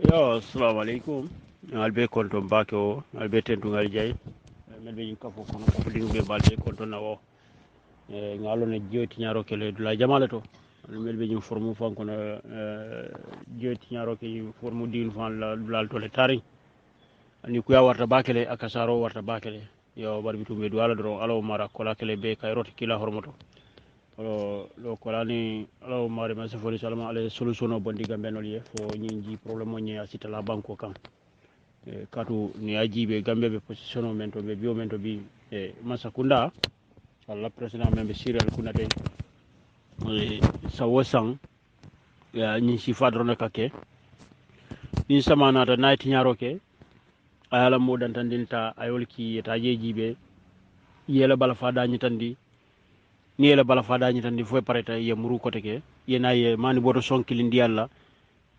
Yo, assalamu alaikum. Albe konton bako, albe tentu ngal jay. Melbe ñu kafo kono ko dingu be balbe konton na wo. Ngalo ne joti ñaro kele dula jamala to. Melbe ñu formu fan kono joti ñaro ke ñu formu din fan la dula to le tari. Ani kuya warta bakele akasaro warta bakele. Yo barbi tumbe duala dro alo mara kola kele be kay roti kila hormoto. Lo kolani alo mari ma se foli salama ale solution bondi gambe no liye fo ñinji problème o ñe asita la banko kam. Katu ni ajibe gambe be position men to be bio men to bi masakunda alla president men be serial kunate sawosan ya ni sifa drone kake ni samana ta night nyaro ke ayala modan tandinta ayolki ta jejibe yela bala fada nyitandi ni yela bala fada nyitandi fo pareta ye muru kote ke yena ye mani boto sonkili ndi alla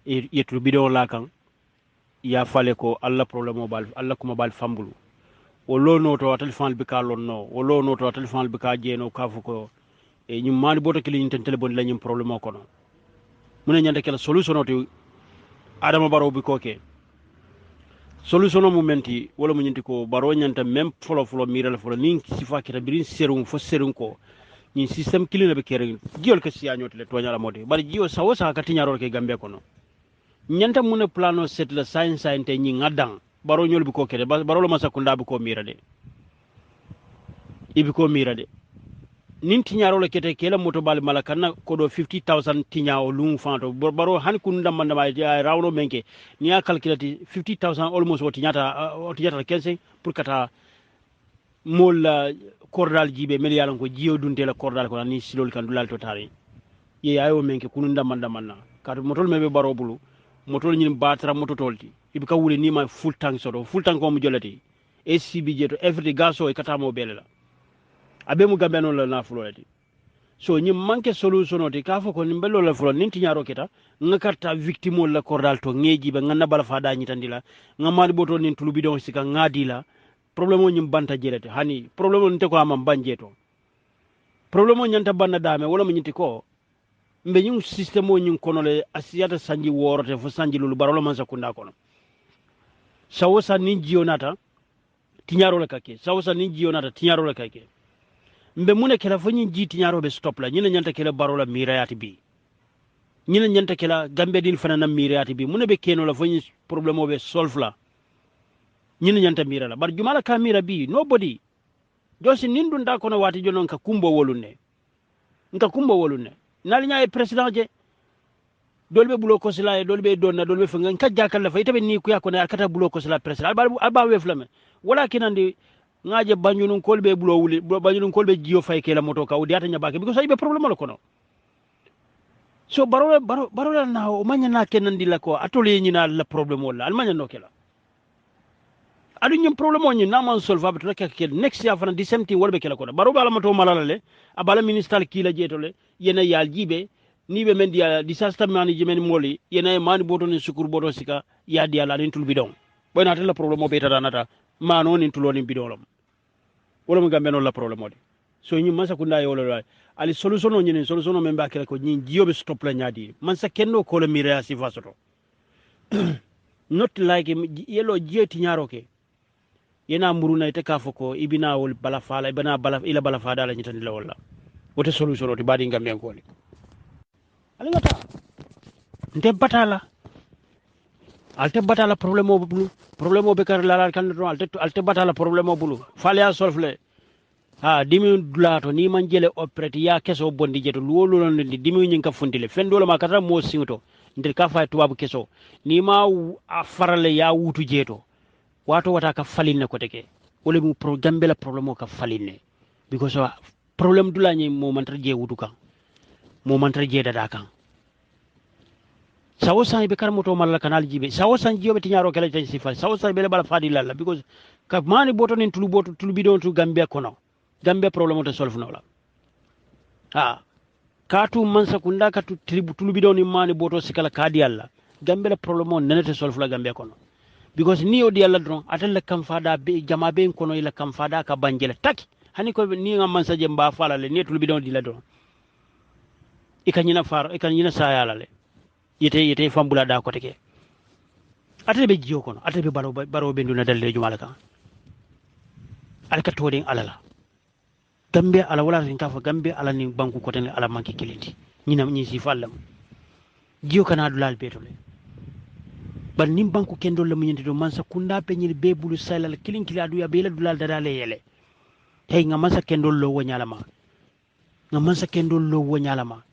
yetu bidon la kan ya fale ko alla problème o bal alla kuma bal fambulu o lono to téléphone bi ka lonno o lono to téléphone bi ka jeno ka fuko e nyum mani boto kili nyinten téléphone la nyum problème ko no mune nyande kala solution to adama baro bi ko ke solution mo menti wala mo nyinti ko baro nyanta même folo mira la folo nin sifa kita birin serum fo serum ko ni système kilina be kere giol ke siya nyotle to nyala modi bari jiyo sawo sa ka tinyaro ke gambe ko no nyanta mune plano set la science te nyi ngadang baro nyol bi ko kede baro lo masakunda bi ko mira de ibi ko mira de nin tiñaro le kete kela moto bal malakana ko do 50000 tiña o lum fanto baro han kun ndam mandama ya rawno menke ni ya calculate 50000 almost o tiñata 15 pour kata mol cordal jibe mel yalan ko jiyo dunte la cordal ko ni silol kan dulal to tari ye ayo menke kun ndam mandama kadu motol mebe baro bulu motol ñin batra moto tolti ibi ka wuli ni ma full tank ko mu jolati SCB jeto every gaso e kata mo belela abe mu gambe non la na fuloti so ñi manke solution oti ka fo ko ni bello la fulo nin tiñaro kita nga karta victime la cordal to ngeji be nga nabala fa da ñitandila nga mali boto nin tulu bidon sika ngadi la problème o ñim banta jelete hani problème o nte ko amam banjeto problème o ñanta banna dame wala mo ñinti ko mbe ñum système o ñim kono le asiyata sanji worote fo sanji lulu barolo man sakunda kono sawo sa nin jionata tiñaro la kake sawo sa nin jionata tiñaro la kake mbe mune kela fo ñin jiti ñaroɓe stop la ñina ñanta kela barola mirayati bi ñina ñanta kela gambe din fana nam mirayati bi mune be keno la fo ñin problème oɓe solve la ñina ñanta mira la bar jumala ka mira bi nobody josi nin ɗum da kono wati jonon ka kumbo wolunne nali ña e président je dolɓe ɓulo kosila e dolɓe donna dolɓe fe ngan kajja kala fa itaɓe ni kuya kono akata ɓulo kosila président alba weflame wala kinandi ngaje Banjul kolbe bulo wuli Banjul kolbe jiyo fay kela moto ka udi ata nyabake because ibe problem lo kono so baro na o manya na kenandi la ko atole nyina la problem wala al manya no kela adu nyim problem o nyina man solve ba to ke next year fana the same thing wolbe kela kono baro bala moto malala le abala minister kila jetole yena yal jibe ni be men dia disaster management moli yena mani boto ni sukur boto sika ya dia la nin tul bidon boy na la problem o beta danata mano nin tuloni bidon wala mo gambe non la problème odi so ñi man sa ko nday wala ali solution o ñini solution o memba kala ko ñi jiyobe stop la ñaadi man sa kenno ko le mira si fasoto not like yelo jiyeti ñaro ke yena muruna te ka foko ibina wol bala fala ibana bala ila bala fada la ñitandi la wala wote solution odi badi gambe ko li ali ngata nte batala problème o bulu problème o be kar la kan do alte batala problème o bulu fale ya solve ha dimi dulato ni man jele opérate ya keso bondi jeto lolo non di dimi nyin ka fundile fendolo ma kata mo singto ndir ka fay tubabu keso ni ma a farale ya wutu jeto wato wata ka falinne ko teke wala mu programme la problème o ka falinne because problème dula nyi mo man tar je wutu kan mo man tar je dada kan sawo san be kar moto malla kanal jibe sawo san jibe tinyaro kala tan sifa sawo san be bala fadi lalla because ka mani boto nin tulu bidon tu gambia kono gambia problème to solve no la ha katu man sakunda katu tulu bidon ni mani boto sikala kadi alla gambia problème on nenete solve la gambia kono because ni o di alla don atalla kam fada be jama be kono ila kam fada ka banjele taki hani ko ni ngam man saje mba fala le ni tulu bidon di la don ikanyina sayala le yete fambula da ko teke ate be jiyo kono ate be baro be nduna dalle jumala kan alka todin alala gambe ala wala tin kafa gambe ala ni banku ko tan ala manki kiliti ñinam ñi si fallam jiyo kana dulal betole ban nim banku kendol la muñenti do man sa kunda pe ñi be bulu salal kilin kila du ya be la dulal dada le yele tay nga man sa kendol lo wonyalama nga man sa kendol lo wonyalama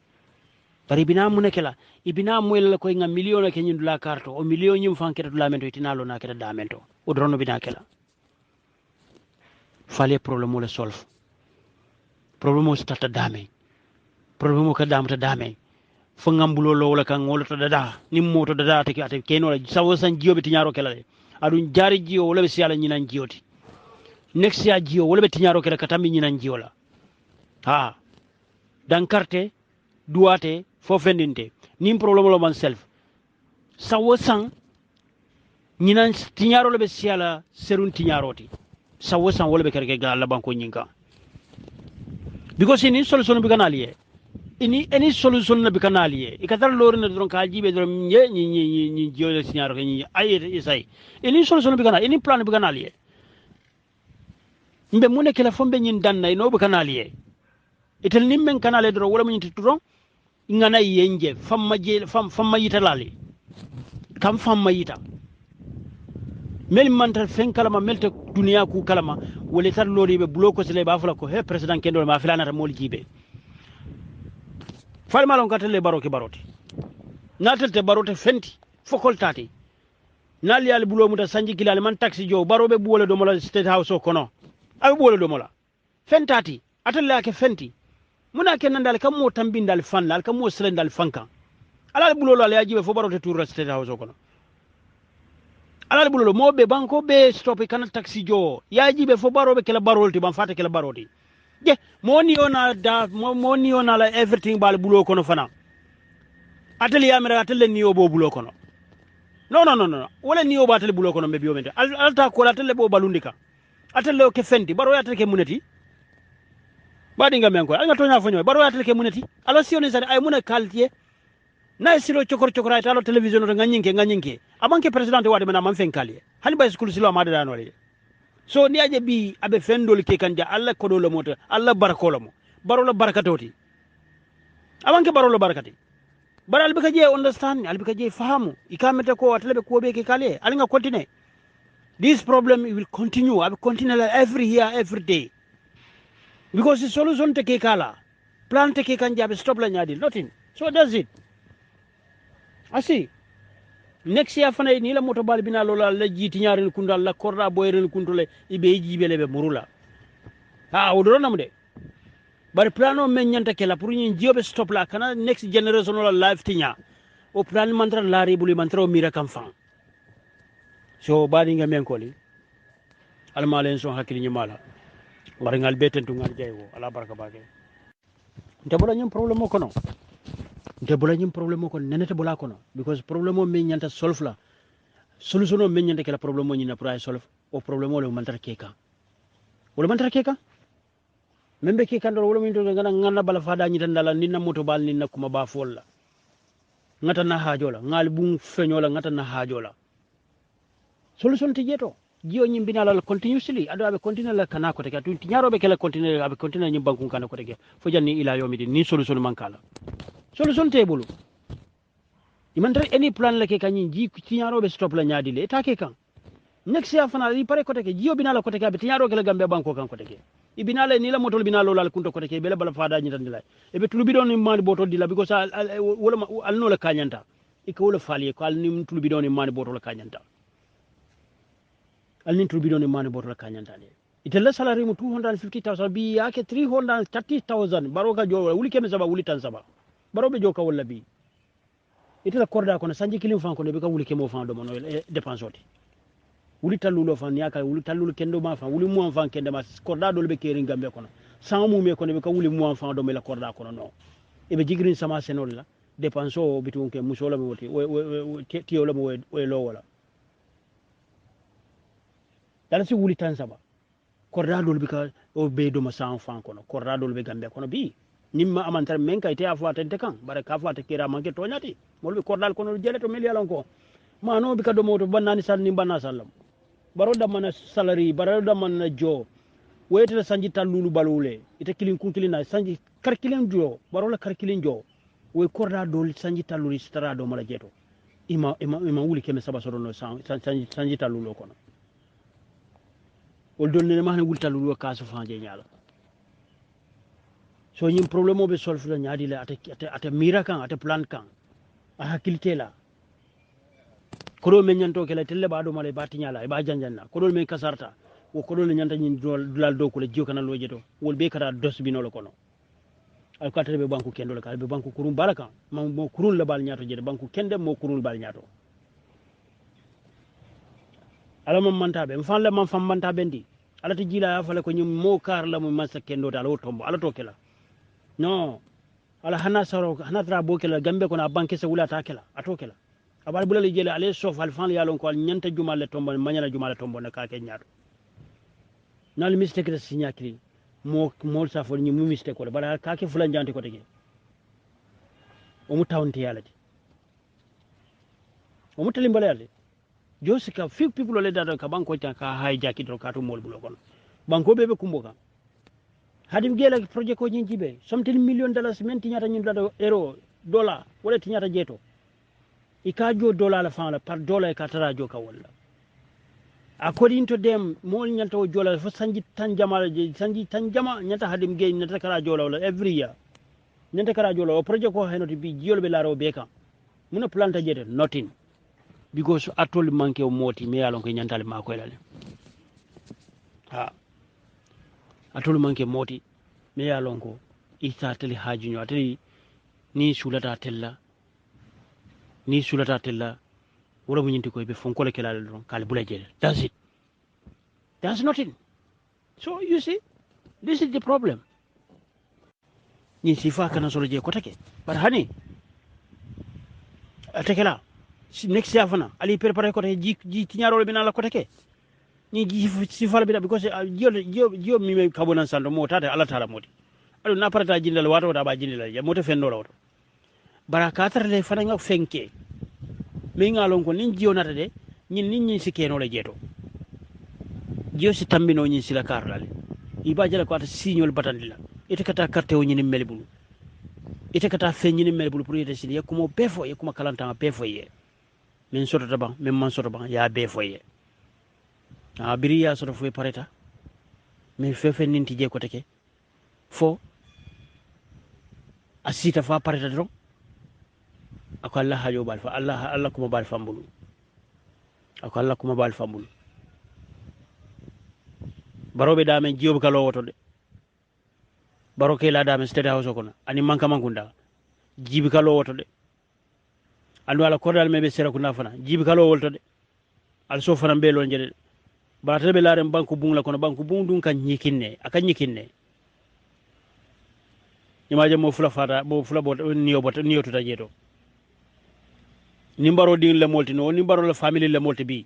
bari bina mu nekela ibina mu la koy nga million ke ñi dula karto o million ñim fan keta dula mento itinalo na keta da mento o drono bina kela fallait problème le solve problème o stata dame problème o ka damta dame fo ngambulo lo wala kan ngolo to dada nim moto dada te ate keno la sawo san jiyo be tinyaro kala de adun jari jiyo wala be siala nyinan jiyoti next ya jiyo wala be tinyaro kala katambi nyinan jiyo la ha dan carte duate fo fendinte nim problème lo man self sawo san nyinan tinyaro le be siala serun tinyaroti sawo san wala be kerke ga la banko nyinka because ini solution bi kanaliye ini any solution na bi kanaliye ikatar lor na don ka jibe don ñi jiyo signaro ke ñi ay isay ini solution bi kanal ini plan bi kanaliye mbe mu nekela fombe ñin danna no bi kanaliye itel nim men kanale do wala mu ñi tudon ngana yenje famma yita lali kam famma yita mel mantal fen kalama melte duniya ku kalama wala tar lori be bloko sele ba fala ko he president kendo ma filana ta mol jibe fal malon katale baroke barote natalte barote fenti fokol tati nal yal bulo muta sanji kilal man taxi jo barobe buwole do mola state house o kono ay buwole do mola fentati atalla ke fenti muna ken nandal kam mo tambindal fannal kam mo selendal fanka ala bulo la yajibe fo barote tour state house o kono alal bulo mo be banko be stop kana taxi jo yajibe fo barobe kala barolti ban fata kala baroti je moni ona la everything bal bulo kono fana ateli yamira atele niyo bo bulo kono no wala niyo ba atele bulo kono be biyo mente alta ko atele bo balundika atele ke fendi baro atele ke muneti badi ngamen ko nga tonya fonyo baro atele ke muneti alo sioni sare ay muna kaltie na silo chokora talo television to nganyinke abanke president wade mana man fen kaliye hani bay school silo amade dan wale so ni aje bi abe fendol ke kanja alla kodo lo moto alla barakolo mo baro la barakatoti abanke baro lo barakati bara albika je understand albika je fahamu ikamete ko atlebe ko be ke kaliye alinga continue this problem will continue I will continue every year every day because the solution te ke kala plan te ke kanja be stop la nyadi nothing so that's it asi next year fana ni la moto bal bina lola la jiti ñaarel kundal la korda boyrel kundule ibe jibele be murula ha odoro namde bar plano men nyanta kala pour ñi jiobe stop la kana next generation la life tinya o plan mantra la ribuli mantra o mira kam fan so badi nga men ko li almalen so hakili ñi mala war ngal betentu ngal jeywo ala baraka bake nte bola ñam problème ko no nte bola ñim problème ko nenete bola kono because problème o men ñanta solve la solution o men ñanta kala problème o ñina pour ay solve o problème o le mantar keka wala mantar keka membe keka ndoro wala min to ngana ngana bala fada ñita ndala ninna moto bal ninna kuma ba folla ngata na hajola ngal bum feñola ngata na hajola solution ti jeto jiyo ñim binala la continuously ado abe continue la kana ko teke tu ñarobe kala continue abe continue ñim banku kana ko teke fo janni ila yomi di ni solution mankala solution tebulu imandre any plan la ke kanyi ji tinyaro be stop la nyaadi le ta ke kan next year fana ri pare ko teke jiyo binala ko teke be tinyaro ke la gambe banko kan ko teke ibinala ni la motol binalo la kunto ko teke bele bala fada nyi tan dilay e be tulubi don ni mani botol dila because wala al no la kanyanta iko wala fali ko al ni tulubi don ni mani botol la kanyanta al ni tulubi don ni mani botol la kanyanta le itella salary mu 250,000 bi yake 330,000 baroka jo wuli keme saba wuli tan saba barobe joka wala bi itela korda kono sanji kilim fan kono be ka wuli kemo fan do mono dépense oti wuli tallulo fan yaka wuli tallulo kendo ma fan wuli mo fan kende ma korda do be keri gambe kono sans mu me kono be ka wuli mo fan do me la korda kono no e be jigrin sama senol la dépense o bitun ke musola mo woti tiyo la mo we lo wala dala si wuli tan saba korda do be ka o be do ma sans fan kono korda do be gambe kono bi nimma amantar men kay te afwa tente kan bare ka afwa te kira manke toñati molbe kordal kono jele to meli alon ko mano bika do moto banani sal ni banna sallam baro da mana salary baro da mana jo wete sanji talulu balule ite kilin kun kilin na sanji kar kilin jo baro la kar kilin jo we korda do sanji talulu stara do mala jeto ima wuli keme saba soro no sanji talulu kono wol don ne mahne wul talulu ka so fanje nyala so ñim problème o be solve la ñaadi la ate mira kan ate plan kan a hakkilite la koɗo men ñanto kela telle ɓaɗo mala ba tiñala e ba janjanna koɗol men kasarta wo koɗol ne ñanta ñin dulal dow kole jiyo kana loje to wol be kata dosbinolo kono al ko atata ɓe banque kendole ka ɓe banque kurum bala kan mo kurul le bal ñato jede banque kende mo kurul bal ñato ala mam mantaɓe mi fanle mam fam mantaɓe ndi ala to jiila ya fale ko ñum mo kar la mo masa kendode ala wo tombo ala to kela non ala hana saro hana tra bo kela gambe kono a banque se wulata kela ato kela abal bulale jele ale sof al fan yalon ko al nyanta jumale tombo mañana jumale tombo na ka ke ñaato nal mistake de signa kri mo sa fo ni mu mistake ko bara ka ke fulan janti ko tege o mu tawnti yalati o mu talimbale yalati josika few people le dada ka banko ta ka hay jaki do ka to mol bulo kon banko bebe kumbo ka hadim gela projet ko nyin jibe something million dollars men tinyata nyin dada euro dollar wala tinyata jeto ikajo dollar la fan la par dollar ka tara jo ka wala according to them mol nyanta o jola fo sanji tan jama sanji tan jama nyanta hadim ge nyanta kara jola wala every year nyanta kara jola o projet ko hayno bi jiol be laro be kan muna planta jete nothing because atol manke o moti me yalon ko nyantale ma ko elale ha atol manke moti me yalon ko isa tele hajunyo ateli ni sulata tella wala mu ñinti koy be fon ko le kelal don kal bula jele that's nothing so you see this is the problem ni sifa kana solo je ko take bar hani atekela next year fana ali prepare ko te ji tiñaro be na la ko take ni ji sifa be because jio mi me kabona sando mo tata ala tala moti adu na parata jindal wato da ba jindal ya moto fendo la wato barakatar le fana nga fenke mi ngalon ko nin jiyo nata de ñin si keno le jeto jiyo si tambino ñin si la kar lale iba jala ko ata signol batandi la ite kata carte o ñin melbulu ite kata fe ñin melbulu pour yete sin yakuma befo yakuma kalanta befo ye min soto taban min man soto ban ya befo ye a biri ya soto fo pareta min fefe ninti je ko take fo asita fa pareta dron ako Allah hajo bal fa Allah kuma bal fambulu ako Allah kuma bal fambulu barobe dame jiyob kalo woto de baroke la dame state house kono ani manka mankunda jibi kalo woto de andu ala kodal mebe sera kuna fana jibi kalo woto de al so fana be lon jede baata be laare banku bung la kono banku bung dun kan nyikinne aka nyikinne imaje mo fula fata mo fula bot niyo to tajeto nimbaro din le molti no nimbaro la family le molti bi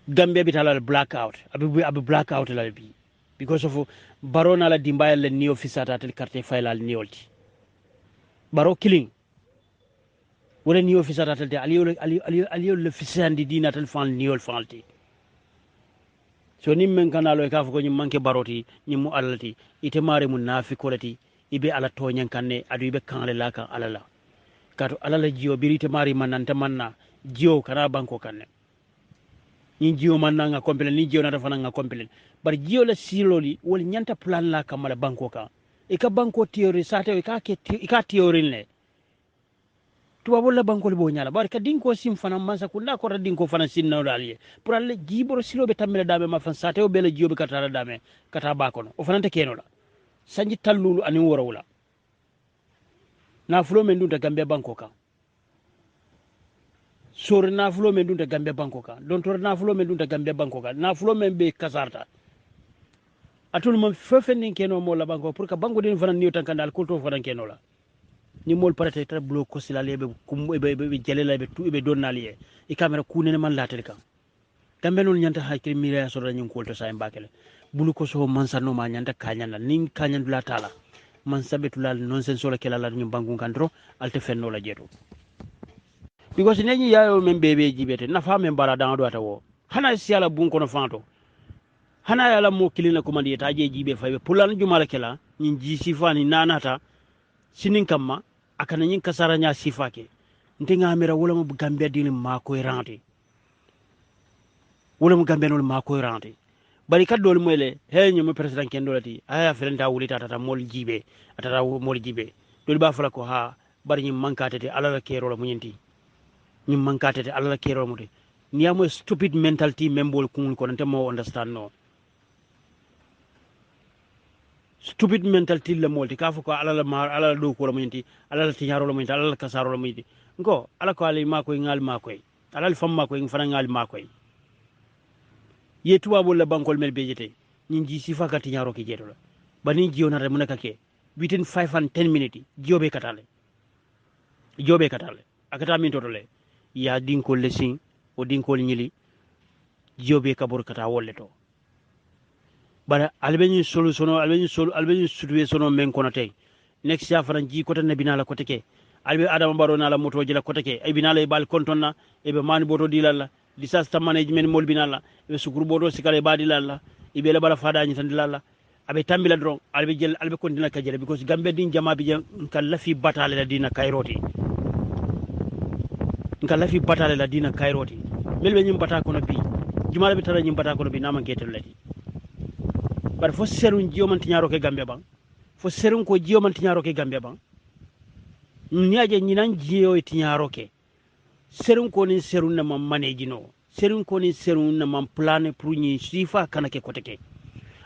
gambe bi talal blackout abi blackout la bi because of barona la dimbayal le ni officata tel carte failal ni olti baro killing wala ni officata tel aliyo le fisandi dina tel fan ni ol falti so nim men kanalo ka ko nyim manke baroti nyim mu alati ite mare mun nafikolati ibe ala tonyen kanne adu ibe kanle la kan alala kato alala jiyo birite mari mananta manna jiyo kana banko kanne ni jiyo manna nga complet ni jiyo nata fana nga complet bar jiyo la siloli wol nyanta plan la kamala banko ka e ka banko theory sate e ka theory ne tuba bolla banko le bo nyala bar ka dinko sim fana mansa kunda ko dinko fana sinna daliye pour alle jiboro silobe tamele dame ma fan sate o bele jiyo be katara dame kata bakono o fana te kenola sanji tallulu ani worawula na fulo men dunta gambe banko kan sor na fulo men dunta gambe banko kan don tor na fulo men dunta gambe banko kan na fulo men be kasarta atul mom fefenin keno mo la banko pour que banko din fana niyo tan kandal kulto fana keno la ni mol parate tra blo ko silale be kum be jelela be tu be donnaliye e camera kunene man latel kan gambe non nyanta hakki mira so dañu kolto sa mbakele bulu ko so man sanno ma nyanta kanyana nin kanyan la tala man sabetulal non sen sola kala la ñu bangu kandro alte fenno la jeto because neni yayo men bebe jibete na fa men bara dan do atawo hana siala bun kono fanto hana yala mo kilina komandi ta je jibe faybe pulan jumala kela nyin ji sifani nanata sinin kamma akana nyin kasara nya sifake ntinga amira wala mo gambia dini ma koy rante wala mo gambia no ma koy rante bari kadol moyle he nyi mo president ken dolati aya felenta wulita tata mol jibe atata mol jibe dol ba fala ko ha bari nyi mankatete alala kero la munyenti nyi mankatete alala kero mude niyamo stupid mentality membol kun ko nante mo understand no stupid mentality le molti ka ko alala mar alala do ko la munyenti alala tinyaro la munyenti alala kasaro la munyenti ngo ala ko ali ma koy ngal ma koy alal fam ma koy fana ngal ma koy ye tuba bol la bankol mel bejete nyin ji sifa ka tinyaro ki jeto la bani jiona re munaka ke within 5 and 10 minutes jobe katale akata min totole ya dinkol lesin o dinkol nyili jobe kabur kata wolle to bara albeñi albeñi situation men kono tay next ya faran ji kota nabina la koteke albe adama baro na la moto jila koteke ay binala e bal kontonna e be mani boto dilalla disaster management mol binala e sukuru boto sikale ba dilalla e be la bala fada nyi tan dilalla abe tambila dron albe jel albe kontina ka jere because gambe din jama bi kan lafi batale la dina kairoti nka lafi batale la dina kairoti melbe nyim bata kono bi jumala bi tara nyim bata kono bi nama getel lati bar fo serun jiyo man tinyaro ke gambe bang fo serun ko jiyo man tinyaro ke gambe bang nyaje nyinan jiyo e tinyaro ke serun ko ni serun na man manage no serun ko ni serun na man plan pour ni sifa kana ke koteke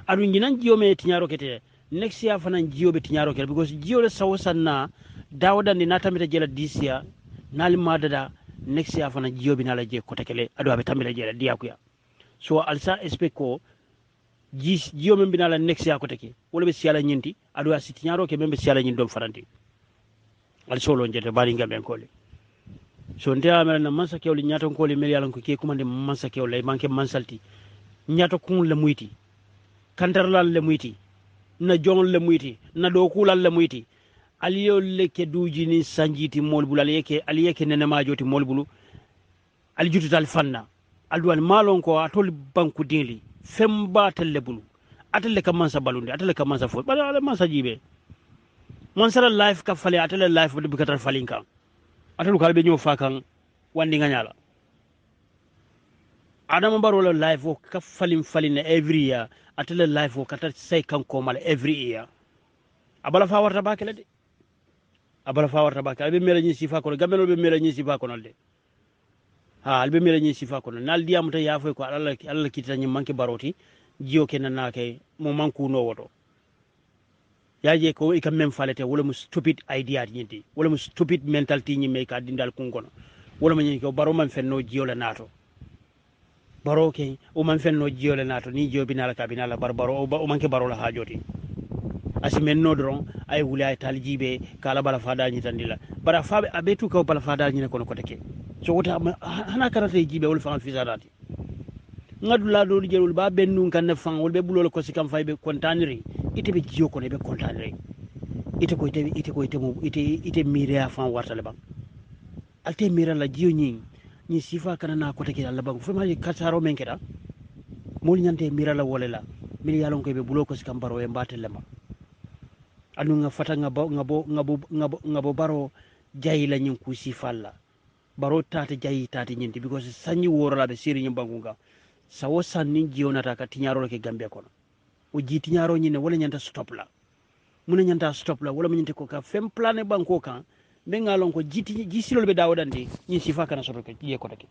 adu nyinan jiyo me tinyaro ke te next year fanan jiyo be tinyaro ke because jiyo le sawosanna dawda ni natamita jela disia nal madada next year fanan jiyo bi nala je koteke le adu abe tamila jela diakuya so alsa expect ko jiyo men binala next ya ko take wala be siala nyinti adu asiti nyaro ke membe siala nyin dom faranti al solo njete bari ngambe ko le so nte amela na mansa kewli nyato ko le mel yalan ko ke kumande mansa kewle manke mansalti nyato kun le muyti kantarlal le muyti na jongol le muyti na do kulal le muyti aliyo le ke duji ni sanjiti molbul aliyeke nene majoti molbulu al jututal fanna aldual malon ko atol banku dili femba telle bulu atelle ka mansa balunde atelle ka mansa fo bala ala mansa jibe mansara life ka fale atelle life bu katar falinka atelu kalbe nyo fakan wandi nganyala adama barola life o ka falina every year atelle life o katar say kan ko mal every year abala fa warta bakele de abala fa warta bakele be mela nyi sifa ko gamelo be mela nyi sifa ko nolde ha albe mela nyi sifa ko nal diamuta ya fo ko alla kitata nyi manke baroti jiyo kenan na kay mo manku no woto yaje ko ikam mem falete wala mu stupid idea nyinti wala mu stupid mentality nyi me ka dindal kungono wala ma nyi ko baro man fenno jiyo la nato baro ke o man fenno jiyo la nato ni jiyo binala ka binala baro o manke baro la hajoti asimen no dron ay wulay taljibe kala bala fada nyi tandila bara fabe abetu ko bala fada nyi kono ko take so wota hana karate jibe wol fa fisarati ngadula do jelul ba bennu kan fan wol be bulol ko sikam faybe kontaniri ite be jiyo ko ne be kontaniri ite ko ite mire fan wartale bang alte mire la jiyo ni sifa kana na ko take Allah bang fama kataro men keda mol nyante mire la wolela mil yalon ko be bulol ko sikam baro e mbatel lema anu nga fata ngabo baro jayila nyin ku sifalla baro tata jayi tata nyinti because sanyi worola be siri nyimbangunga sawo sanni jionata ka tinyaro ke gambe kono o ji tinyaro nyine wala nyanta stop la muna nyanta stop la wala nyante ko ka fem plane banko kan be ngalon ko jiti jisilol be dawdandi nyi sifa kana soto ke je ko take